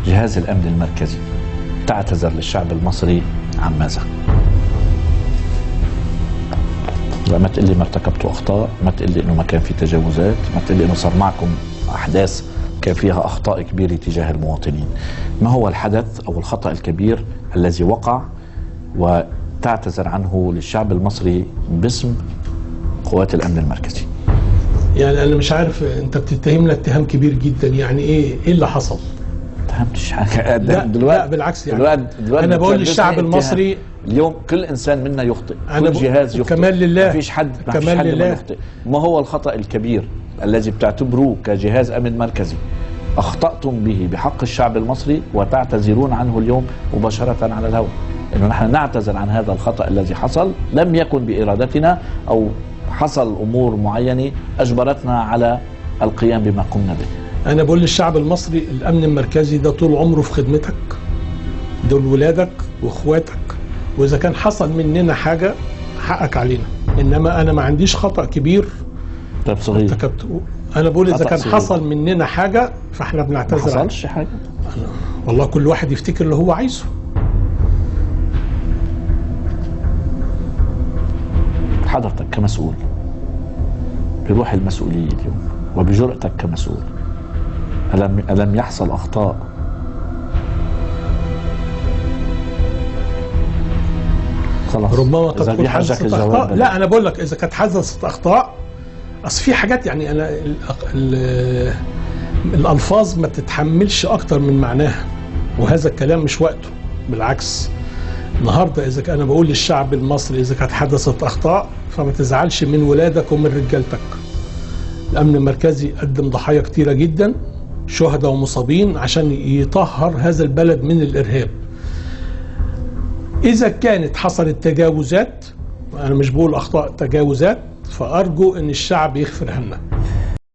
جهاز الأمن المركزي تعتذر للشعب المصري عن ماذا؟ ما تقول لي ما ارتكبتوا أخطاء، ما تقول لي إنه ما كان في تجاوزات، ما تقول لي إنه صار معكم أحداث كان فيها أخطاء كبيرة تجاه المواطنين. ما هو الحدث أو الخطأ الكبير الذي وقع وتعتذر عنه للشعب المصري باسم قوات الأمن المركزي؟ يعني أنا مش عارف، أنت بتتهمنا اتهام كبير جدا، يعني إيه اللي حصل؟ فهمتش حاجة. لا بالعكس، يعني أنا بقول للشعب المصري اليوم كل إنسان منا يخطئ، كل جهاز يخطئ، كمان لله، ما فيش حد ما يخطئ. ما هو الخطأ الكبير الذي بتعتبروه كجهاز أمن مركزي أخطأتم به بحق الشعب المصري وتعتذرون عنه اليوم مباشرة على الهواء؟ إنه نحن نعتذر عن هذا الخطأ الذي حصل، لم يكن بإرادتنا أو حصل أمور معينة أجبرتنا على القيام بما قمنا به. أنا بقول للشعب المصري الأمن المركزي ده طول عمره في خدمتك، دول ولادك وإخواتك، وإذا كان حصل مننا حاجة حقك علينا، إنما أنا ما عنديش خطأ كبير طيب صغير ارتكبته. أنا بقول إذا كان صغير حصل مننا حاجة فإحنا بنعتذر. ما حصلش حاجة والله كل واحد يفتكر اللي هو عايزه. حضرتك كمسؤول بروح المسؤولية اليوم وبجرأتك كمسؤول، ألم يحصل أخطاء خلاص؟ ربما قد تكون حدثت أخطاء. لا أنا بقول لك إذا كانت حدثت أخطاء، أصل في حاجات يعني أنا الألفاظ ما تتحملش أكتر من معناها، وهذا الكلام مش وقته. بالعكس، النهارده إذا كان أنا بقول للشعب المصري إذا كانت حدثت أخطاء فما تزعلش من ولادك ومن رجالتك. الأمن المركزي قدم ضحايا كتيرة جدا، شهداء ومصابين، عشان يطهر هذا البلد من الإرهاب. إذا كانت حصلت تجاوزات، أنا مش بقول أخطاء، تجاوزات، فأرجو أن الشعب يغفرها لنا.